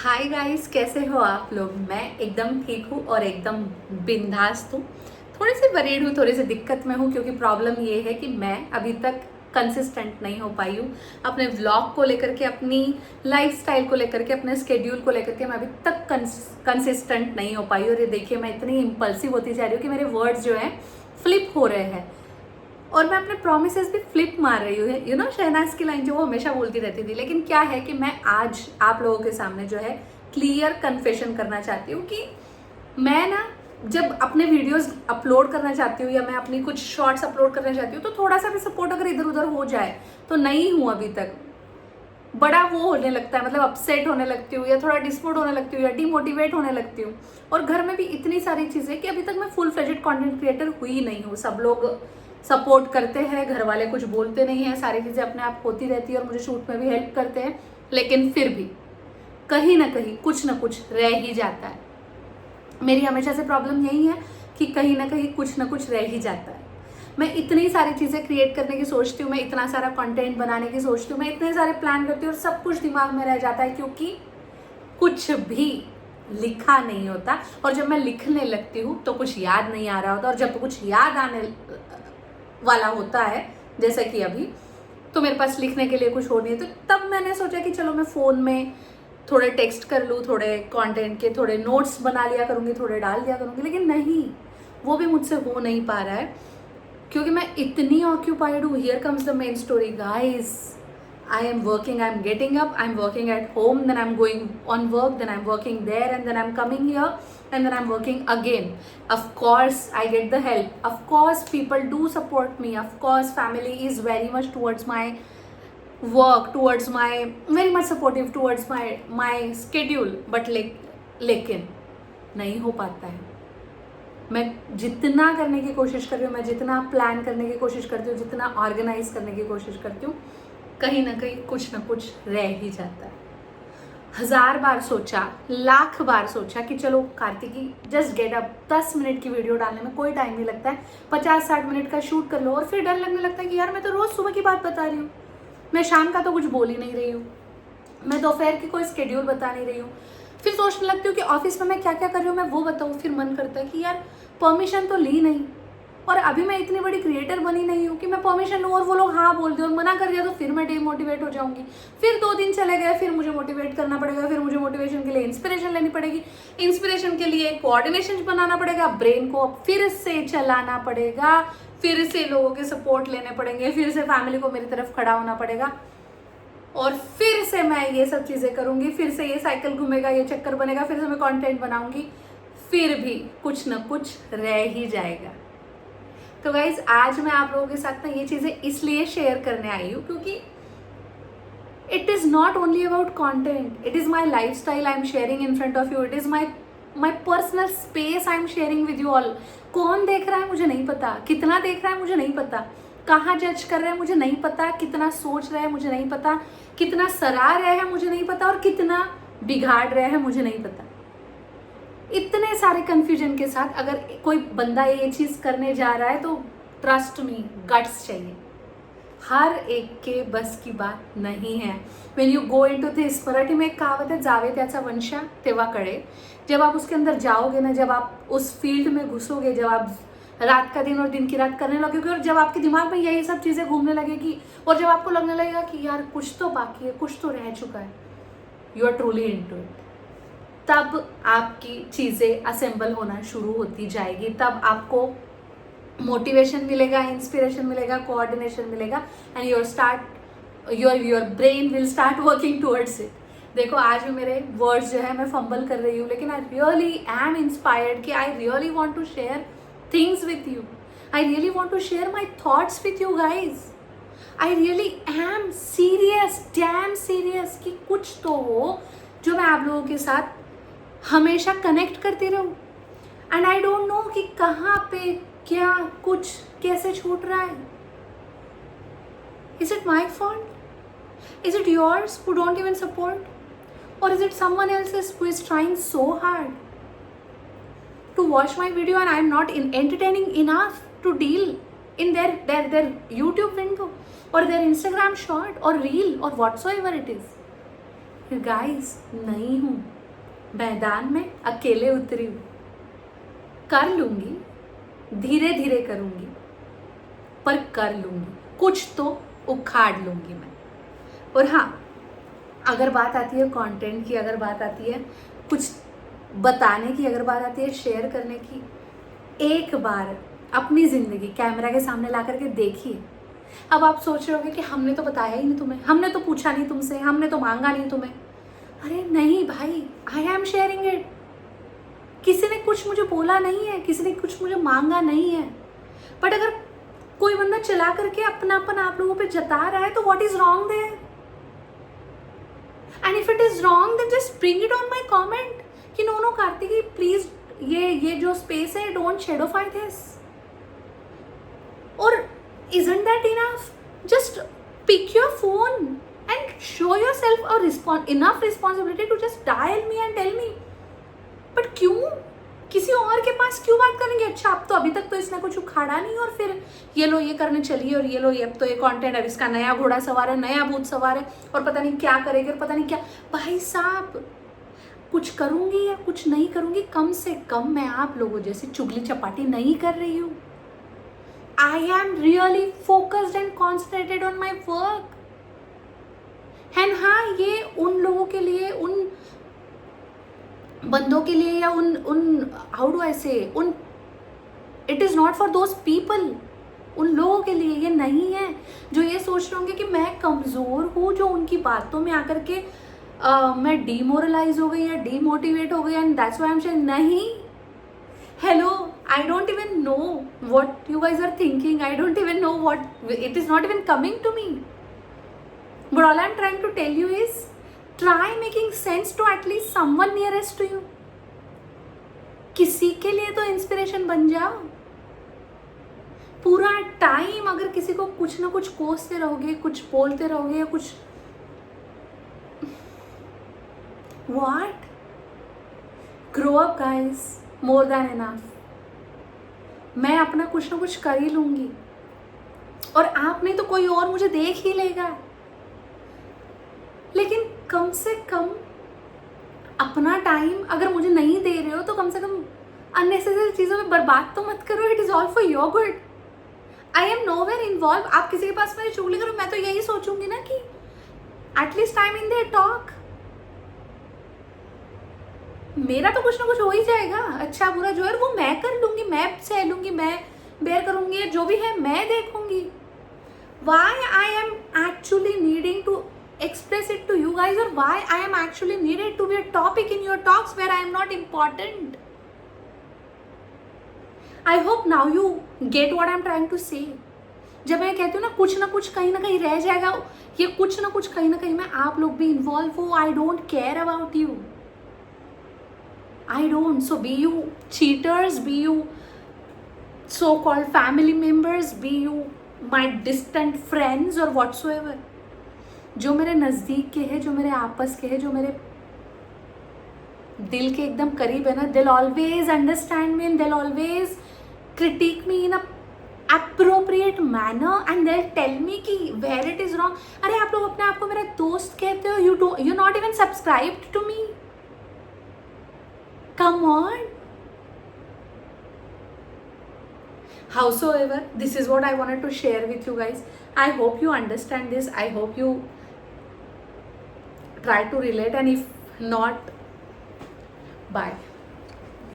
Hi guys, कैसे हो आप लोग। मैं एकदम ठीक हूँ और एकदम बिंदास हूँ। थोड़ी सी वरीड हूँ, थोड़ी सी दिक्कत में हूँ क्योंकि प्रॉब्लम ये है कि मैं अभी तक कंसिस्टेंट नहीं हो पाई हूँ अपने व्लॉग को लेकर के, अपनी लाइफस्टाइल को लेकर के, अपने स्केड्यूल को लेकर के। मैं अभी तक कंसिस्टेंट नहीं हो पाई। और ये देखिए, मैं इतनी इम्पल्सिव होती जा रही हूँ कि मेरे वर्ड्स जो हैं फ्लिप हो रहे हैं और मैं अपने प्रोमिसेस भी फ्लिप मार रही हूँ। यू नो, शहनाज की लाइन जो वो हमेशा बोलती रहती थी। लेकिन क्या है कि मैं आज आप लोगों के सामने जो है क्लियर कन्फेशन करना चाहती हूँ कि मैं ना जब अपने वीडियोस अपलोड करना चाहती हूँ या मैं अपनी कुछ शॉर्ट्स अपलोड करना चाहती हूँ तो थोड़ा सा भी सपोर्ट अगर इधर उधर हो जाए तो नहीं हूँ अभी तक। बड़ा वो होने लगता है, मतलब अपसेट होने लगती हूँ या थोड़ा डिस्मोट होने लगती हूँ या डिमोटिवेट होने लगती हूँ। और घर में भी इतनी सारी चीज़ें कि अभी तक मैं फुल फ्लेजेड कंटेंट क्रिएटर हुई नहीं हूँ। सब लोग सपोर्ट करते हैं, घर वाले कुछ बोलते नहीं हैं, सारी चीज़ें अपने आप होती रहती है और मुझे शूट में भी हेल्प करते हैं। लेकिन फिर भी कहीं ना कहीं कुछ ना कुछ रह ही जाता है। मेरी हमेशा से प्रॉब्लम यही है कि कहीं ना कहीं कुछ ना कुछ रह ही जाता है। मैं इतनी सारी चीज़ें क्रिएट करने की सोचती हूँ, मैं इतना सारा कंटेंट बनाने की सोचती हूँ, मैं इतने सारे प्लान करती हूँ और सब कुछ दिमाग में रह जाता है क्योंकि कुछ भी लिखा नहीं होता। और जब मैं लिखने लगती हूँ तो कुछ याद नहीं आ रहा होता, और जब कुछ याद आने वाला होता है जैसे कि अभी, तो मेरे पास लिखने के लिए कुछ हो नहीं है। तो तब मैंने सोचा कि चलो मैं फ़ोन में थोड़े टेक्स्ट कर लूँ, थोड़े कंटेंट के थोड़े नोट्स बना लिया करूँगी, थोड़े डाल दिया करूँगी। लेकिन नहीं, वो भी मुझसे हो नहीं पा रहा है क्योंकि मैं इतनी ऑक्यूपाइड हूँ। Here comes the main story guys. I am working, I am getting up, I am working at home, then I am going on work, then I am working there, and then I am coming here, and then I am working again. Of course, I get the help. Of course, people do support me. Of course, family is very much towards my work, towards my very much supportive towards my schedule. But लेकिन नहीं हो पाता है। मैं जितना करने की कोशिश कर रही हूँ, मैं जितना प्लान करने की कोशिश करती हूँ, जितना ऑर्गेनाइज करने की कोशिश करती हूँ, कहीं ना कुछ रह ही जाता है। 1000 बार सोचा, लाख बार सोचा कि चलो Kartiki just get up, 10 minute की वीडियो डालने में कोई टाइम नहीं लगता है, 50-60 मिनट का शूट कर लो। और फिर डर लगने लगता है कि यार मैं तो रोज़ सुबह की बात बता रही हूँ, मैं शाम का तो कुछ बोल ही नहीं रही हूँ, मैं दोपहर की कोई स्केड्यूल बता नहीं रही हूँ। फिर सोचने लगती हूँ कि ऑफिस में मैं क्या क्या कर रही हूँ मैं वो बताऊँ। फिर मन करता है कि यार परमिशन तो ली नहीं, और अभी मैं इतनी बड़ी क्रिएटर बनी नहीं हूँ कि मैं परमिशन लूँ और वो लोग हाँ बोल दें और मना कर दिया तो फिर मैं डिमोटिवेट हो जाऊंगी। फिर 2 दिन चले गए, फिर मुझे मोटिवेट करना पड़ेगा, फिर मुझे मोटिवेशन के लिए इंस्पिरेशन लेनी पड़ेगी, इंस्पिरेशन के लिए कोऑर्डिनेशन बनाना पड़ेगा, ब्रेन को फिर से चलाना पड़ेगा, फिर से लोगों के सपोर्ट लेने पड़ेंगे, फिर से फैमिली को मेरी तरफ खड़ा होना पड़ेगा, और फिर से मैं ये सब चीज़ें करूँगी, फिर से ये साइकिल घूमेगा, ये चक्कर बनेगा, फिर से मैं कंटेंट बनाऊँगी, फिर भी कुछ ना कुछ रह ही जाएगा। तो गाइज, आज मैं आप लोगों के साथ ना ये चीज़ें इसलिए शेयर करने आई हूँ क्योंकि it is not only about content, it is my life style I am sharing in front of you, it is my personal space I am sharing with you all. कौन देख रहा है मुझे नहीं पता, कितना देख रहा है मुझे नहीं पता, कहाँ जज कर रहे हैं मुझे नहीं पता, कितना सोच रहे हैं मुझे नहीं पता, कितना सराह रहे हैं मुझे नहीं पता, और कितना बिगाड़ रहे हैं मुझे नहीं पता। इतने सारे कंफ्यूजन के साथ अगर कोई बंदा ये चीज़ करने जा रहा है तो ट्रस्ट मी, गट्स चाहिए। हर एक के बस की बात नहीं है। When you go into this, Marathi में एक कहावत है, जावे त्याचा वंशा तेव्हा कळे। जब आप उसके अंदर जाओगे ना, जब आप उस फील्ड में घुसोगे, जब आप रात का दिन और दिन की रात करने लगोगे, और जब आपके दिमाग में यही सब चीज़ें घूमने लगेगी, और जब आपको लगने लगेगा कि यार कुछ तो बाकी है, कुछ तो रह चुका है, you are truly into it, तब आपकी चीज़ें असेंबल होना शुरू होती जाएगी। तब आपको मोटिवेशन मिलेगा, इंस्पिरेशन मिलेगा, कोऑर्डिनेशन मिलेगा, and your brain will start working towards it. देखो, आज भी मेरे वर्ड्स जो है मैं फंबल कर रही हूँ, लेकिन आई रियली एम इंस्पायर्ड कि I really want to share things with you, I really want to share my thoughts with you guys. I really am serious, damn serious कि कुछ तो हो जो मैं आप लोगों के साथ हमेशा कनेक्ट करती रहूं। एंड आई डोंट नो कि कहाँ पे क्या कुछ कैसे छूट रहा है। Is it my fault? Is it yours who don't even support? और is it someone else's who is trying so hard to watch my video and I am not entertaining enough to deal in their YouTube window or their Instagram short or reel or whatsoever it is? Guys, नहीं हूँ। मैदान में अकेले उतरी हूँ, कर लूँगी, धीरे धीरे करूँगी, पर कर लूँगी, कुछ तो उखाड़ लूँगी मैं। और हाँ, अगर बात आती है कंटेंट की, अगर बात आती है कुछ बताने की, अगर बात आती है शेयर करने की, एक बार अपनी ज़िंदगी कैमरा के सामने ला करके देखिए। अब आप सोच रहे होंगे कि हमने तो बताया ही नहीं तुम्हें, हमने तो पूछा नहीं तुमसे, हमने तो मांगा नहीं तुम्हें। अरे नहीं भाई, आई एम शेयरिंग इट। किसी ने कुछ मुझे बोला नहीं है, किसी ने कुछ मुझे मांगा नहीं है, बट अगर कोई बंदा चला करके अपनापन आप लोगों पे जता रहा है तो what is wrong there? And if it is wrong then just bring it on my comment कि नो कार्तिकी प्लीज, ये जो स्पेस है डोंट शेडोफाई दिस। और isn't that enough? Just pick your phone and show yourself enough responsibility to just dial me and tell me. But क्यों किसी और के पास क्यों बात करेंगे? अच्छा, अब तो अभी तक तो इसने कुछ उखाड़ा नहीं और फिर ये लो ये करने चली है, और ये लो ये अब तो ये कंटेंट, अब इसका नया घोड़ा सवार है, नया भूत सवार है, और पता नहीं क्या करेगी और पता नहीं क्या। भाई साहब, कुछ करूँगी या कुछ नहीं करूँगी, कम से कम मैं आप लोगों जैसी चुगली चपाटी नहीं कर रही हूँ। I am really focused and concentrated on my work. And हाँ, ये उन लोगों के लिए, उन बंदों के लिए, या उन how do I say, it is not for those people. उन लोगों के लिए ये नहीं है जो ये सोच रहे होंगे कि मैं कमज़ोर हूँ, जो उनकी बातों में आकर के मैं डिमोरलाइज हो गई या डिमोटिवेट हो गई, and that's why I am saying नहीं। Hello, I don't even know what you guys are thinking. I don't even know what, it is not even coming to me. But all I'm trying to tell you is try making sense to at least someone nearest to you. किसी के लिए तो inspiration बन जाओ। पूरा time अगर किसी को कुछ ना कुछ कोसते रहोगे, कुछ बोलते रहोगे, या कुछ what? Grow up guys. More than enough. मैं अपना कुछ ना कुछ कर ही लूंगी, और आप नहीं तो कोई और मुझे देख ही लेगा। लेकिन कम से कम अपना टाइम अगर मुझे नहीं दे रहे हो तो कम से कम अननेसेसरी चीज़ों में बर्बाद तो मत करो। It is all for your good. I am nowhere involve. आप किसी के पास मेरी चुगली करो, मैं तो यही सोचूंगी ना कि at least I am in their talk. मेरा तो कुछ ना कुछ हो ही जाएगा, अच्छा बुरा जो है वो मैं कर लूँगी, मैं सह लूँगी, मैं बेयर करूँगी, जो भी है मैं देखूँगी। Why I am actually needing to express it to you guys, or why I am actually needed to be a topic in your talks where I am not important? I hope now you get what I am trying to say. जब मैं कहती हूँ ना कुछ कहीं ना कहीं रह जाएगा, ये कुछ ना कुछ कहीं ना कहीं में आप लोग भी इन्वॉल्व हो। I don't care about you. I don't. So be you cheaters, be you so-called family members, be you my distant friends or whatsoever. जो मेरे नज़दीक के हैं, जो मेरे आपस के हैं, जो मेरे दिल के एकदम करीब है ना, they'll always understand me and they'll always critique me in a appropriate manner and they'll tell me कि where it is wrong. अरे आप लोग अपने आप को मेरा दोस्त कहते हो, you're not even subscribed to me. Come on. Howsoever, this is what I wanted to share with you guys. I hope you understand this. I hope you try to relate, and if not, bye.